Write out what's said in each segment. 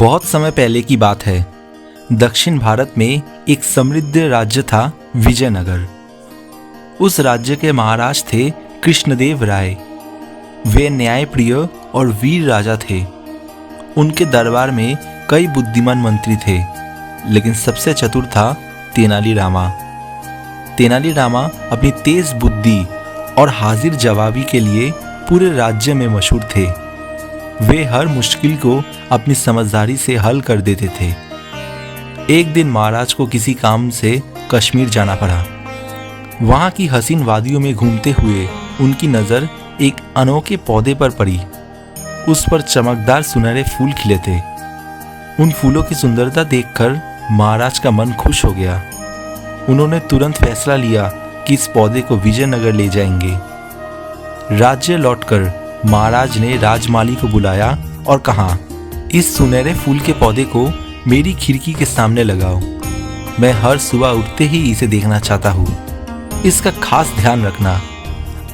बहुत समय पहले की बात है। दक्षिण भारत में एक समृद्ध राज्य था विजयनगर। उस राज्य के महाराज थे कृष्णदेव राय। वे न्यायप्रिय और वीर राजा थे। उनके दरबार में कई बुद्धिमान मंत्री थे, लेकिन सबसे चतुर था तेनालीरामा। तेनालीरामा अपनी तेज बुद्धि और हाजिर जवाबी के लिए पूरे राज्य में मशहूर थे। वे हर मुश्किल को अपनी समझदारी से हल कर देते थे। एक दिन महाराज को किसी काम से कश्मीर जाना पड़ा। वहाँ की हसीन वादियों में घूमते हुए उनकी नज़र एक अनोखे पौधे पर पड़ी। उस पर चमकदार सुनहरे फूल खिले थे। उन फूलों की सुंदरता देखकर महाराज का मन खुश हो गया। उन्होंने तुरंत फैसला लिया कि इस पौधे को विजयनगर ले जाएंगे। राज्य लौटकर महाराज ने राजमाली को बुलाया और कहा, इस सुनहरे फूल के पौधे को मेरी खिड़की के सामने लगाओ। मैं हर सुबह उठते ही इसे देखना चाहता हूँ। इसका खास ध्यान रखना।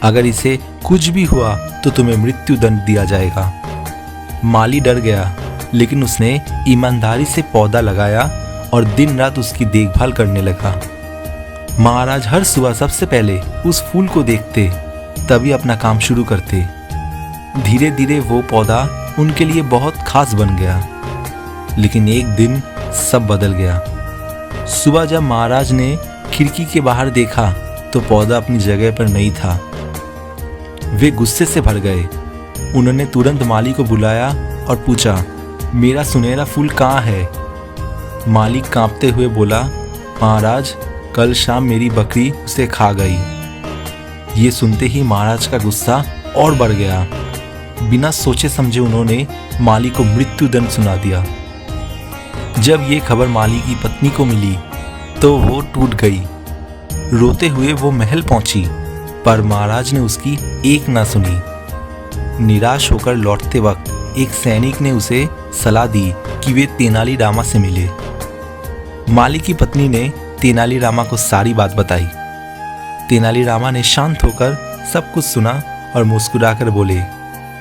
अगर इसे कुछ भी हुआ तो तुम्हें मृत्यु दंड दिया जाएगा। माली डर गया, लेकिन उसने ईमानदारी से पौधा लगाया और दिन रात उसकी देखभाल करने लगा। महाराज हर सुबह सबसे पहले उस फूल को देखते, तभी अपना काम शुरू करते। धीरे धीरे वो पौधा उनके लिए बहुत खास बन गया। लेकिन एक दिन सब बदल गया। सुबह जब महाराज ने खिड़की के बाहर देखा तो पौधा अपनी जगह पर नहीं था। वे गुस्से से भर गए। उन्होंने तुरंत माली को बुलाया और पूछा, मेरा सुनहरा फूल कहाँ है? माली कांपते हुए बोला, महाराज, कल शाम मेरी बकरी उसे खा गई। ये सुनते ही महाराज का गुस्सा और बढ़ गया। बिना सोचे समझे उन्होंने माली को मृत्यु दंड सुना दिया। जब ये खबर माली की पत्नी को मिली तो वो टूट गई। रोते हुए वो महल पहुंची, पर महाराज ने उसकी एक ना सुनी। निराश होकर लौटते वक्त एक सैनिक ने उसे सलाह दी कि वे तेनालीरामा से मिले। माली की पत्नी ने तेनालीरामा को सारी बात बताई। तेनालीरामा ने शांत होकर सब कुछ सुना और मुस्कुराकर बोले,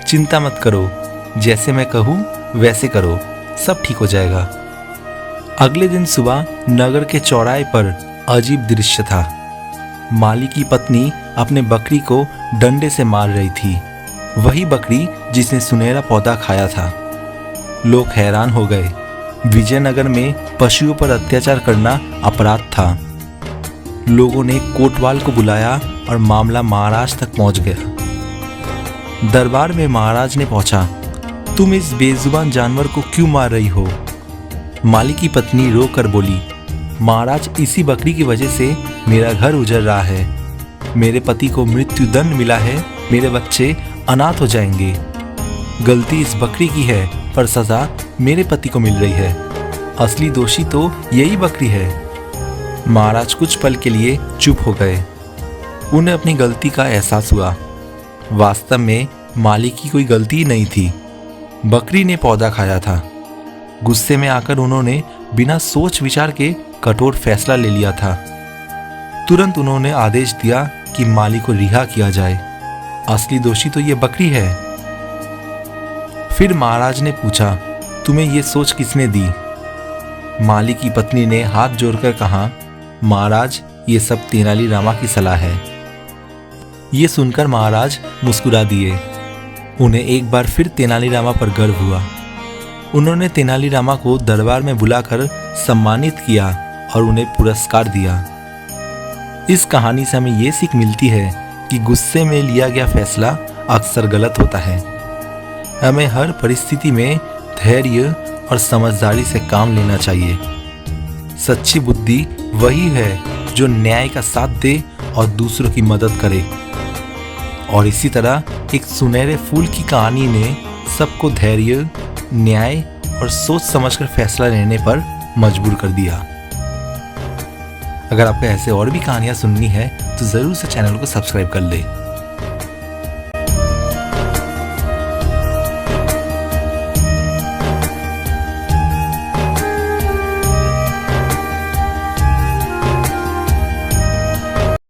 चिंता मत करो, जैसे मैं कहूँ वैसे करो, सब ठीक हो जाएगा। अगले दिन सुबह नगर के चौराहे पर अजीब दृश्य था। माली की पत्नी अपने बकरी को डंडे से मार रही थी, वही बकरी जिसने सुनहरा पौधा खाया था। लोग हैरान हो गए। विजयनगर में पशुओं पर अत्याचार करना अपराध था। लोगों ने कोतवाल को बुलाया और मामला महाराज तक पहुंच गया। दरबार में महाराज ने पूछा, तुम इस बेजुबान जानवर को क्यों मार रही हो? माली की पत्नी रो कर बोली, महाराज, इसी बकरी की वजह से मेरा घर उजड़ रहा है। मेरे पति को मृत्यु दंड मिला है। मेरे बच्चे अनाथ हो जाएंगे। गलती इस बकरी की है, पर सजा मेरे पति को मिल रही है। असली दोषी तो यही बकरी है। महाराज कुछ पल के लिए चुप हो गए। उन्हें अपनी गलती का एहसास हुआ। वास्तव में माली की कोई गलती नहीं थी। बकरी ने पौधा खाया था। गुस्से में आकर उन्होंने बिना सोच विचार के कठोर फैसला ले लिया था। तुरंत उन्होंने आदेश दिया कि माली को रिहा किया जाए। असली दोषी तो ये बकरी है। फिर महाराज ने पूछा, तुम्हें ये सोच किसने दी? माली की पत्नी ने हाथ जोड़कर कहा, महाराज, ये सब तेनालीरामा की सलाह है। ये सुनकर महाराज मुस्कुरा दिए। उन्हें एक बार फिर तेनालीरामा पर गर्व हुआ। उन्होंने तेनालीरामा को दरबार में बुलाकर सम्मानित किया और उन्हें पुरस्कार दिया। इस कहानी से हमें ये सीख मिलती है कि गुस्से में लिया गया फैसला अक्सर गलत होता है। हमें हर परिस्थिति में धैर्य और समझदारी से काम लेना चाहिए। सच्ची बुद्धि वही है जो न्याय का साथ दे और दूसरों की मदद करे। और इसी तरह एक सुनहरे फूल की कहानी ने सबको धैर्य, न्याय और सोच समझकर फैसला लेने पर मजबूर कर दिया। अगर आपको ऐसे और भी कहानियां सुननी है तो जरूर से चैनल को सब्सक्राइब कर ले।